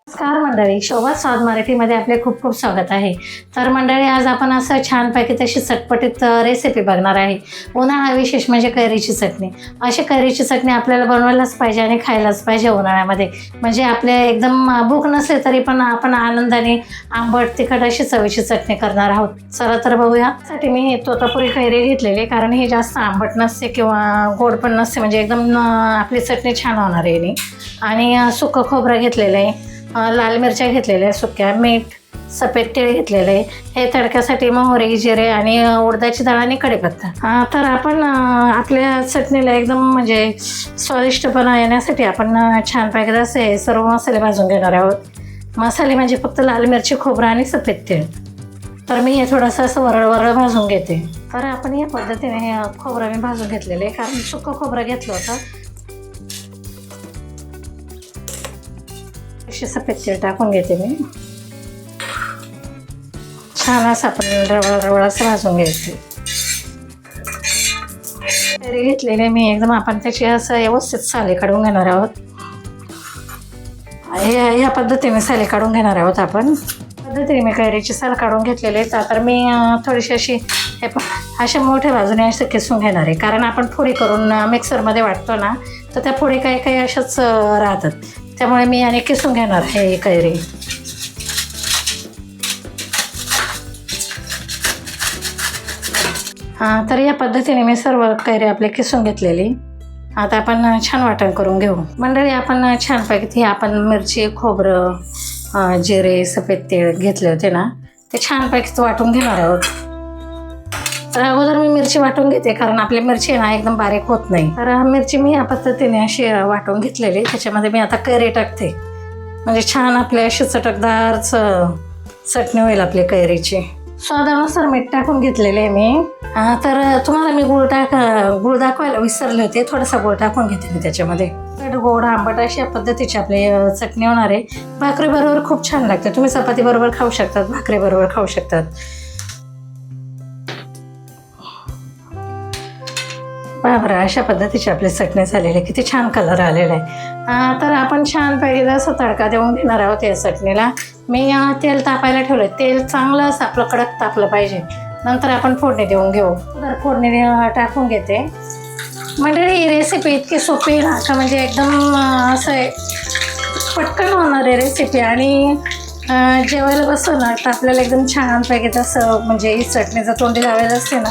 नमस्कार मंडळी, शोभा स्वाद मराठीमध्ये आपले खूप खूप स्वागत आहे. तर मंडळी, आज आपण असं छानपैकी तशी चटपटीत रेसिपी बघणार आहे. उन्हाळा विशेष म्हणजे कैरीची चटणी. अशी कैरीची चटणी आपल्याला बनवायलाच पाहिजे आणि खायलाच पाहिजे उन्हाळ्यामध्ये. म्हणजे आपले एकदम भूक नसले तरी पण आपण आनंदाने आंबट तिखट अशी चवीची चटणी करणार आहोत. चला तर बघूया. त्यासाठी मी तोतापुरी कैरी घेतलेली, कारण ही जास्त आंबट नसते किंवा गोड पण नसते, म्हणजे एकदम आपली चटणी छान होणार आहे. आणि सुकं खोबरं घेतलेलं आहे, लाल मिरच्या घेतलेल्या सुक्या, मीठ, सफेद तीळ घेतलेलं आहे. हे तडक्यासाठी मोहरी, जिरे आणि उडदाची डाळ आणि कढीपत्ता. तर आपण आपल्या चटणीला एकदम म्हणजे स्वादिष्टपणा येण्यासाठी आपण छानपैकी असे सर्व मसाले भाजून घेणार आहोत. मसाले म्हणजे फक्त लाल मिरची, खोबरं आणि सफेद तीळ. तर मी हे थोडंसं असं वरळ भाजून घेते. तर आपण या पद्धतीने हे खोबरं मी भाजून घेतलेले आहे, कारण सुकं खोबरं घेतलं होतं. सफेद तीळ टाकून घेते मी. छान असं आपण रवळ असं भाजून घ्यायचं. कैरी घेतलेले मी एकदम, आपण त्याची असं व्यवस्थित साले काढून घेणार आहोत. ह्या पद्धतीने साले काढून घेणार आहोत आपण. पद्धतीने मी कैरीची साल काढून घेतलेले आहेत. तर मी थोडीशी अशी अशा मोठ्या बाजूने असं किसून घेणार आहे, कारण आपण फोडी करून मिक्सरमध्ये वाटतो ना, तर त्या फोडी काही काही अशाच राहतात. त्यामुळे मी आणि किसून घेणार आहे कैरी. तर या पद्धतीने मी सर्व कैरी आपले किसून घेतलेली. आता आपण छान वाटण करून घेऊ. मंडळी, आपण छानपैकी आपण मिरची, खोबरं, जिरे, सफेद तीळ घेतले होते ना, ते छानपैकी वाटून घेणार आहोत. तर अगोदर मी मिरची वाटून घेते, कारण आपली मिरची ना एकदम बारीक होत नाही. तर मिरची मी या पद्धतीने अशी वाटून घेतलेली. त्याच्यामध्ये मी आता कैरी टाकते, म्हणजे छान आपली अशी चटकदार चटणी होईल आपली कैरीची. स्वादानुसार मीठ टाकून घेतलेले आहे मी. तर तुम्हाला मी गुळ दाखवायला विसरले होते. थोडासा गुळ टाकून घेते मी त्याच्यामध्ये. गोड आंबट अशा पद्धतीची आपली चटणी होणार आहे. भाकरी बरोबर खूप छान लागते. तुम्ही चपाती बरोबर खाऊ शकतात, भाकरी बरोबर खाऊ शकतात. बरं, अशा पद्धतीची आपली चटणी झालेली आहे. किती छान कलर आलेला आहे. तर आपण छान पहिले असं तडका देऊन घेणार आहोत या चटणीला. मी तेल तापायला ठेवलं. तेल चांगलं असं आपलं कडक तापलं पाहिजे. नंतर आपण फोडणी देऊन घेऊ. तर फोडणी टाकून घेते. मंडळी, ही रेसिपी इतकी सोपी ना, का म्हणजे एकदम असं पटकन होणारी रेसिपी. आणि जेवायला बसतो ना, तर आपल्याला एकदम छानपैकी तसं म्हणजे ही चटणी जर तोंडी लावायला असते ना,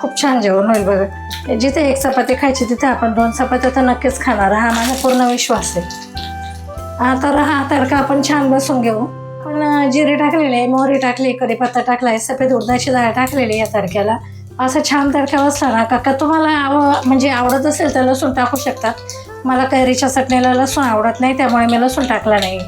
खूप छान जेवण होईल बघा. जिथे एक चपाती खायची तिथे आपण 2 चपात्या तर नक्कीच खाणार, हा माझा पूर्ण विश्वास आहे. तर हा तडका आपण छान बसून घेऊ. पण जिरे टाकलेले, मोहरी टाकली, कढीपत्ता टाकला आहे, सफेद उडदाची डाळ टाकलेली या तडक्याला. असं छान तडका बसला ना, का तुम्हाला म्हणजे आवडत असेल तर लसूण टाकू शकतात. मला कैरीच्या चटणीला लसूण आवडत नाही, त्यामुळे मी लसूण टाकला नाही.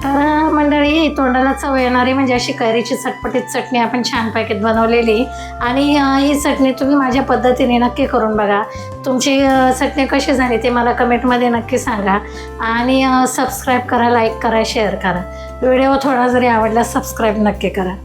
तर मंडळी, तोंडाला चव येणारी म्हणजे अशी कैरीची चटपटीत चटणी आपण छानपैकी बनवलेली. आणि ही चटणी तुम्ही माझ्या पद्धतीने नक्की करून बघा. तुमची चटणी कशी झाली ते मला कमेंटमध्ये नक्की सांगा. आणि सबस्क्राईब करा, लाईक करा, शेअर करा. व्हिडिओ थोडा जरी आवडला सबस्क्राईब नक्की करा.